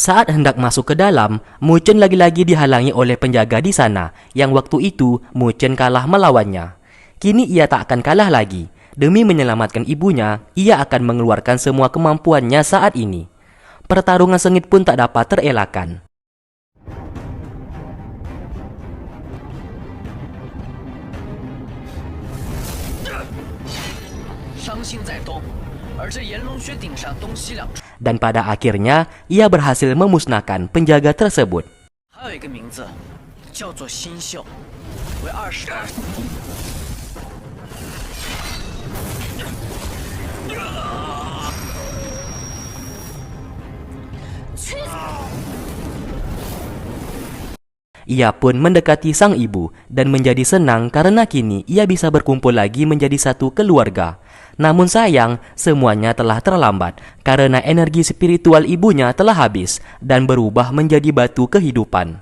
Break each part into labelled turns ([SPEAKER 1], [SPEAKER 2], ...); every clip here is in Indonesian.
[SPEAKER 1] Saat hendak masuk ke dalam, Mu Chen lagi-lagi dihalangi oleh penjaga di sana, yang waktu itu Mu Chen kalah melawannya. Kini ia tak akan kalah lagi. Demi menyelamatkan ibunya, ia akan mengeluarkan semua kemampuannya saat ini. Pertarungan sengit pun tak dapat terelakkan. Dan pada akhirnya, ia berhasil memusnahkan penjaga tersebut. Ia pun mendekati sang ibu dan menjadi senang karena kini ia bisa berkumpul lagi menjadi satu keluarga. Namun sayang, semuanya telah terlambat karena energi spiritual ibunya telah habis dan berubah menjadi batu kehidupan.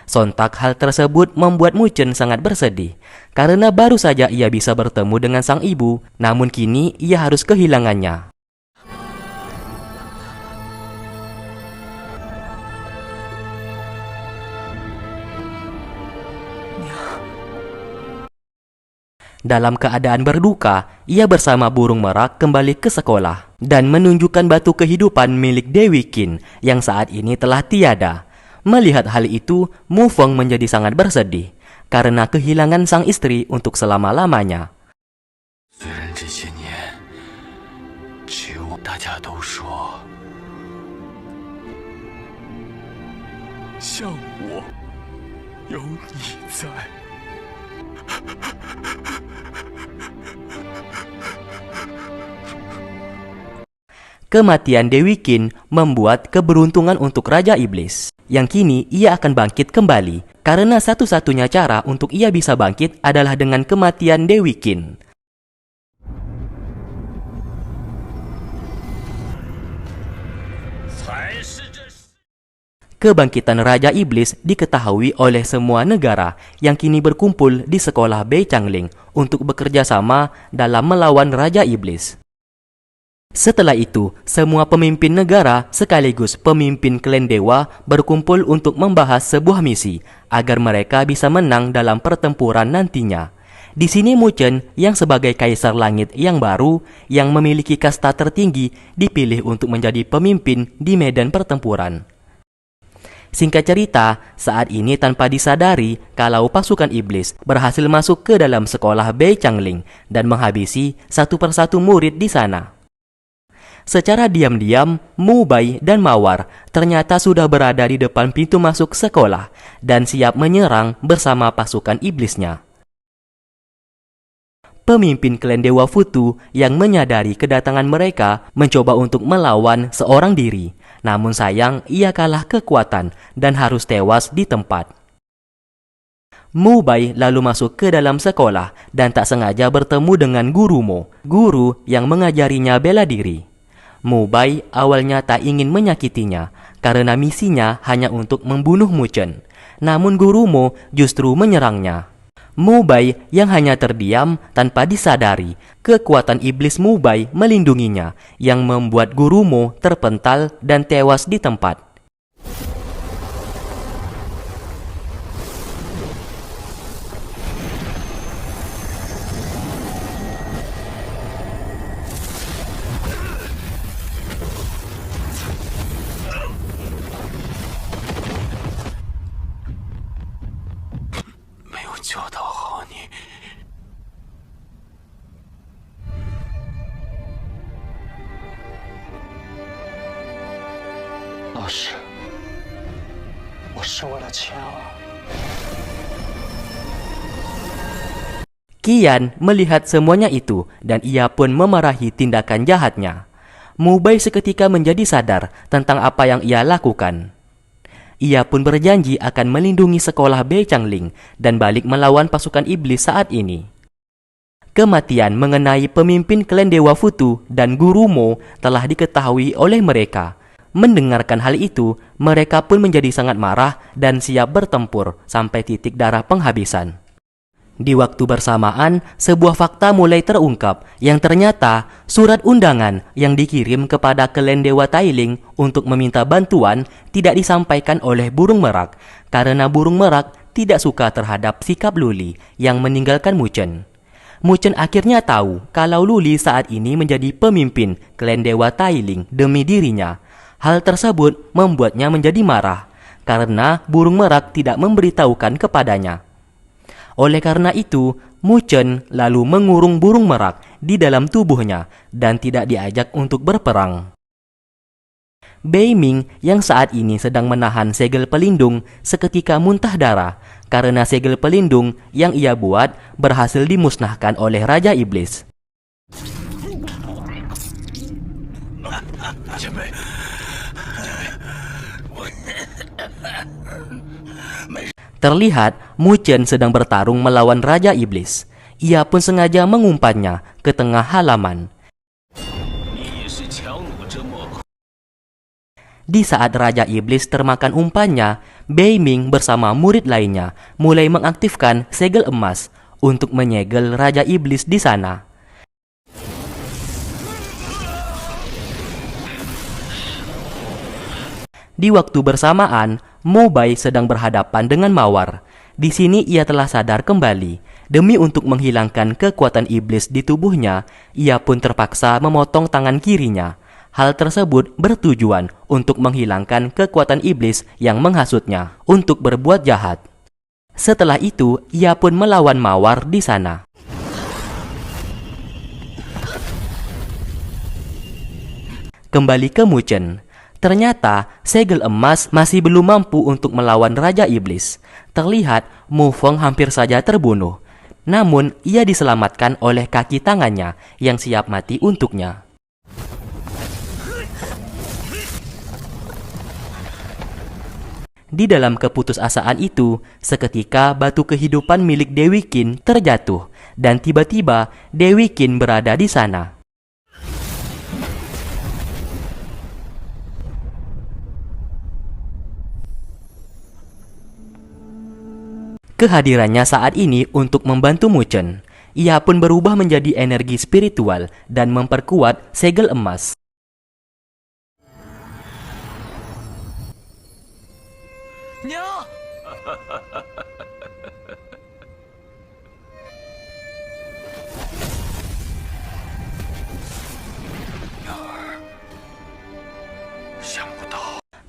[SPEAKER 1] Sontak hal tersebut membuat Mu Chen sangat bersedih karena baru saja ia bisa bertemu dengan sang ibu, namun kini ia harus kehilangannya. Dalam keadaan berduka, ia bersama burung merak kembali ke sekolah dan menunjukkan batu kehidupan milik Dewi Qin yang saat ini telah tiada. Melihat hal itu, Mu Feng menjadi sangat bersedih karena kehilangan sang istri untuk selama-lamanya. Kematian Dewi Qin membuat keberuntungan untuk Raja Iblis, yang kini ia akan bangkit kembali, karena satu-satunya cara untuk ia bisa bangkit adalah dengan kematian Dewi Qin. Kebangkitan Raja Iblis diketahui oleh semua negara yang kini berkumpul di sekolah Bei Changling untuk bekerja sama dalam melawan Raja Iblis. Setelah itu, semua pemimpin negara sekaligus pemimpin klan dewa berkumpul untuk membahas sebuah misi agar mereka bisa menang dalam pertempuran nantinya. Di sini Mu Chen yang sebagai kaisar langit yang baru yang memiliki kasta tertinggi dipilih untuk menjadi pemimpin di medan pertempuran. Singkat cerita, saat ini tanpa disadari kalau pasukan iblis berhasil masuk ke dalam sekolah Bei Changling dan menghabisi satu persatu murid di sana. Secara diam-diam, Mu Bai dan Mawar ternyata sudah berada di depan pintu masuk sekolah dan siap menyerang bersama pasukan iblisnya. Pemimpin klan Dewa Futu yang menyadari kedatangan mereka mencoba untuk melawan seorang diri, namun sayang ia kalah kekuatan dan harus tewas di tempat. Mu Bai lalu masuk ke dalam sekolah dan tak sengaja bertemu dengan Guru Mo, guru yang mengajarinya bela diri. Mu Bai awalnya tak ingin menyakitinya karena misinya hanya untuk membunuh Mu Chen. Namun Guru Mo justru menyerangnya. Mu Bai yang hanya terdiam tanpa disadari, kekuatan iblis Mu Bai melindunginya yang membuat Guru Mo terpental dan tewas di tempat. Qian melihat semuanya itu dan ia pun memarahi tindakan jahatnya. Mu Bai seketika menjadi sadar tentang apa yang ia lakukan. Ia pun berjanji akan melindungi sekolah Bei Changling dan balik melawan pasukan iblis saat ini. Kematian mengenai pemimpin klan Dewa Futu dan Guru Mo telah diketahui oleh mereka. Mendengarkan hal itu, mereka pun menjadi sangat marah dan siap bertempur sampai titik darah penghabisan. Di waktu bersamaan, sebuah fakta mulai terungkap yang ternyata surat undangan yang dikirim kepada klan Dewa Tailing untuk meminta bantuan tidak disampaikan oleh burung merak karena burung merak tidak suka terhadap sikap Luli yang meninggalkan Muchen. Muchen akhirnya tahu kalau Luli saat ini menjadi pemimpin klan Dewa Tailing demi dirinya. Hal tersebut membuatnya menjadi marah karena burung merak tidak memberitahukan kepadanya. Oleh karena itu, Muchen lalu mengurung burung merak di dalam tubuhnya dan tidak diajak untuk berperang. Bei Ming yang saat ini sedang menahan segel pelindung seketika muntah darah karena segel pelindung yang ia buat berhasil dimusnahkan oleh Raja Iblis. Terlihat Muchen sedang bertarung melawan Raja Iblis. Ia pun sengaja mengumpannya ke tengah halaman. Di saat Raja Iblis termakan umpannya, Bei Ming bersama murid lainnya mulai mengaktifkan segel emas untuk menyegel Raja Iblis di sana. Di waktu bersamaan, Mo Bai sedang berhadapan dengan Mawar. Di sini ia telah sadar kembali. Demi untuk menghilangkan kekuatan iblis di tubuhnya, ia pun terpaksa memotong tangan kirinya. Hal tersebut bertujuan untuk menghilangkan kekuatan iblis yang menghasutnya untuk berbuat jahat. Setelah itu, ia pun melawan Mawar di sana. Kembali ke Muchen. Ternyata segel emas masih belum mampu untuk melawan Raja Iblis. Terlihat Mu Feng hampir saja terbunuh. Namun, ia diselamatkan oleh kaki tangannya yang siap mati untuknya. Di dalam keputusasaan itu, seketika batu kehidupan milik Dewi Qin terjatuh dan tiba-tiba Dewi Qin berada di sana. Kehadirannya saat ini untuk membantu Muchen. Ia pun berubah menjadi energi spiritual dan memperkuat segel emas.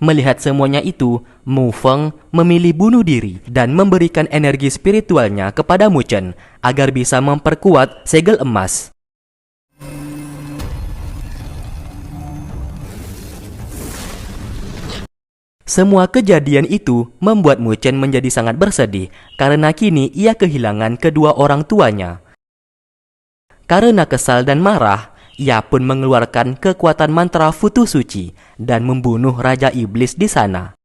[SPEAKER 1] Melihat semuanya itu, Mu Feng memilih bunuh diri dan memberikan energi spiritualnya kepada Muchen agar bisa memperkuat segel emas. Semua kejadian itu membuat Muchen menjadi sangat bersedih karena kini ia kehilangan kedua orang tuanya. Karena kesal dan marah, ia pun mengeluarkan kekuatan mantra Futu Suci dan membunuh Raja Iblis di sana.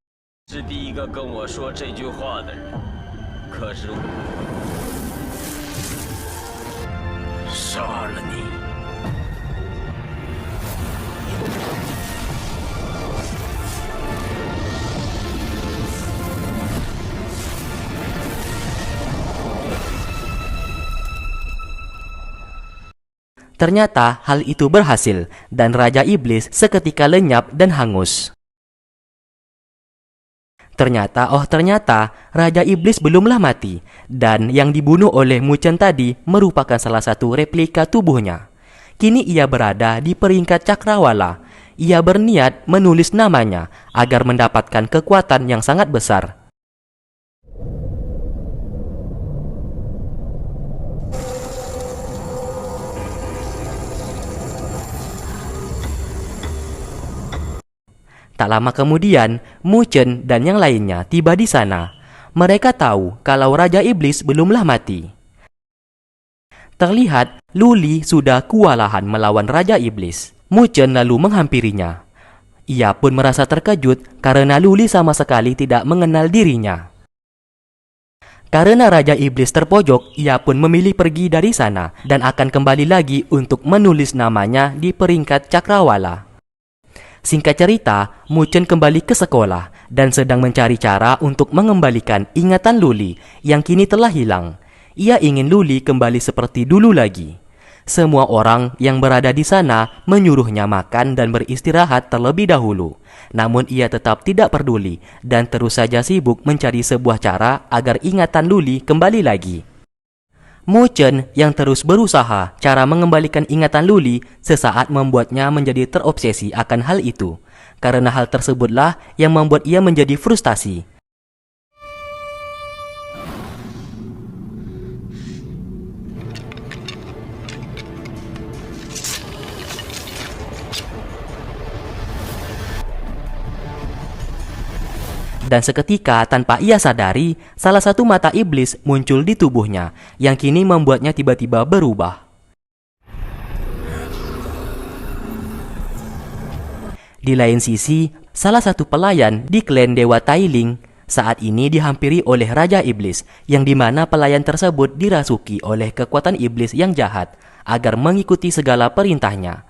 [SPEAKER 1] Ternyata hal itu berhasil dan Raja Iblis seketika lenyap dan hangus. Ternyata Raja Iblis belumlah mati dan yang dibunuh oleh Muchen tadi merupakan salah satu replika tubuhnya. Kini ia berada di peringkat cakrawala. Ia berniat menulis namanya agar mendapatkan kekuatan yang sangat besar. Tak lama kemudian, Muchen dan yang lainnya tiba di sana. Mereka tahu kalau Raja Iblis belumlah mati. Terlihat Luli sudah kewalahan melawan Raja Iblis. Muchen lalu menghampirinya. Ia pun merasa terkejut karena Luli sama sekali tidak mengenal dirinya. Karena Raja Iblis terpojok, ia pun memilih pergi dari sana dan akan kembali lagi untuk menulis namanya di peringkat cakrawala. Singkat cerita, Mu Chen kembali ke sekolah dan sedang mencari cara untuk mengembalikan ingatan Luli yang kini telah hilang. Ia ingin Luli kembali seperti dulu lagi. Semua orang yang berada di sana menyuruhnya makan dan beristirahat terlebih dahulu. Namun ia tetap tidak peduli dan terus saja sibuk mencari sebuah cara agar ingatan Luli kembali lagi. Mu Chen yang terus berusaha cara mengembalikan ingatan Luli sesaat membuatnya menjadi terobsesi akan hal itu. Karena hal tersebutlah yang membuat ia menjadi frustasi. Dan seketika tanpa ia sadari, salah satu mata iblis muncul di tubuhnya yang kini membuatnya tiba-tiba berubah. Di lain sisi, salah satu pelayan di klan Dewa Tailing saat ini dihampiri oleh Raja Iblis yang dimana pelayan tersebut dirasuki oleh kekuatan iblis yang jahat agar mengikuti segala perintahnya.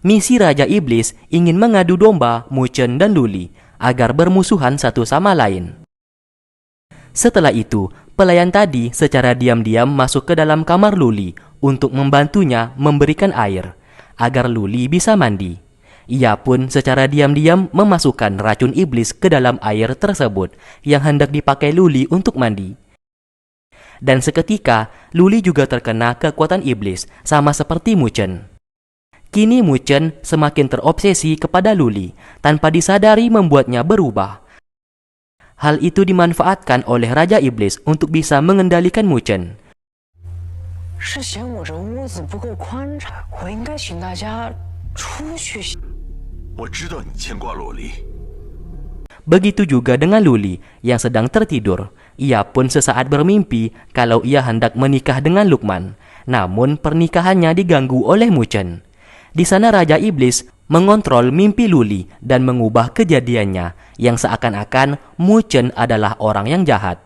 [SPEAKER 1] Misi Raja Iblis ingin mengadu domba Mu Chen dan Luli agar bermusuhan satu sama lain. Setelah itu, pelayan tadi secara diam-diam masuk ke dalam kamar Luli untuk membantunya memberikan air agar Luli bisa mandi. Ia pun secara diam-diam memasukkan racun iblis ke dalam air tersebut yang hendak dipakai Luli untuk mandi. Dan seketika, Luli juga terkena kekuatan iblis sama seperti Mu Chen. Kini Mu Chen semakin terobsesi kepada Luli, tanpa disadari membuatnya berubah. Hal itu dimanfaatkan oleh Raja Iblis untuk bisa mengendalikan Mu Chen. Begitu juga dengan Luli yang sedang tertidur. Ia pun sesaat bermimpi kalau ia hendak menikah dengan Lukman. Namun pernikahannya diganggu oleh Mu Chen. Di sana Raja Iblis mengontrol mimpi Luli dan mengubah kejadiannya yang seakan-akan Mu Chen adalah orang yang jahat.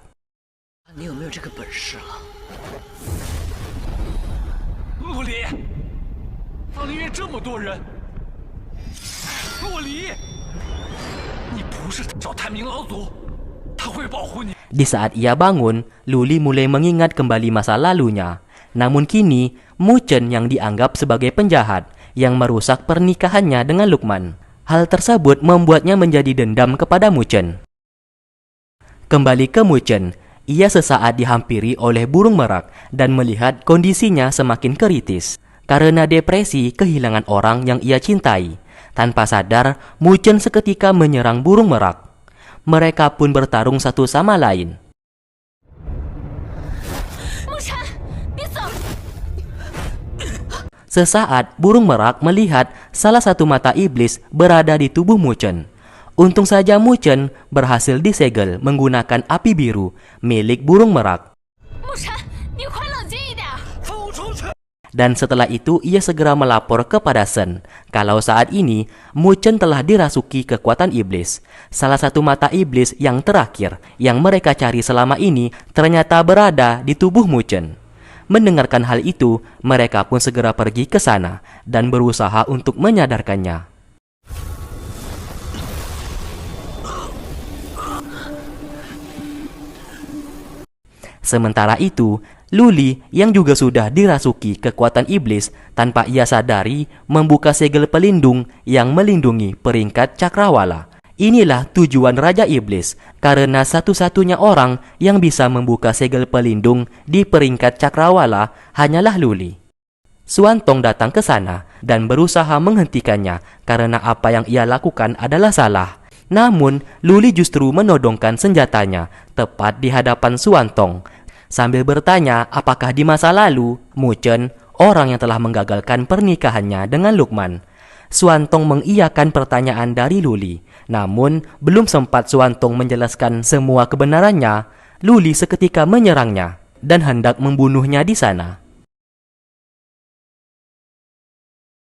[SPEAKER 1] Di saat ia bangun, Luli mulai mengingat kembali masa lalunya. Namun kini, Mu Chen yang dianggap sebagai penjahat yang merusak pernikahannya dengan Lukman. Hal tersebut membuatnya menjadi dendam kepada Mu Chen. Kembali ke Mu Chen, ia sesaat dihampiri oleh burung merak dan melihat kondisinya semakin kritis. Karena depresi kehilangan orang yang ia cintai. Tanpa sadar, Mu Chen seketika menyerang burung merak. Mereka pun bertarung satu sama lain. Sesaat, burung merak melihat salah satu mata iblis berada di tubuh Mu Chen. Untung saja Mu Chen berhasil disegel menggunakan api biru milik burung merak. Dan setelah itu ia segera melapor kepada Shen kalau saat ini Mu Chen telah dirasuki kekuatan iblis. Salah satu mata iblis yang terakhir yang mereka cari selama ini ternyata berada di tubuh Mu Chen. Mendengarkan hal itu, mereka pun segera pergi ke sana dan berusaha untuk menyadarkannya. Sementara itu, Luli yang juga sudah dirasuki kekuatan iblis tanpa ia sadari membuka segel pelindung yang melindungi peringkat cakrawala. Inilah tujuan Raja Iblis, karena satu-satunya orang yang bisa membuka segel pelindung di peringkat cakrawala hanyalah Luli. Suantong datang ke sana dan berusaha menghentikannya karena apa yang ia lakukan adalah salah. Namun, Luli justru menodongkan senjatanya tepat di hadapan Suantong sambil bertanya apakah di masa lalu Mu Chen orang yang telah menggagalkan pernikahannya dengan Lukman. Suantong mengiyakan pertanyaan dari Luli. Namun, belum sempat Suantong menjelaskan semua kebenarannya, Luli seketika menyerangnya dan hendak membunuhnya di sana.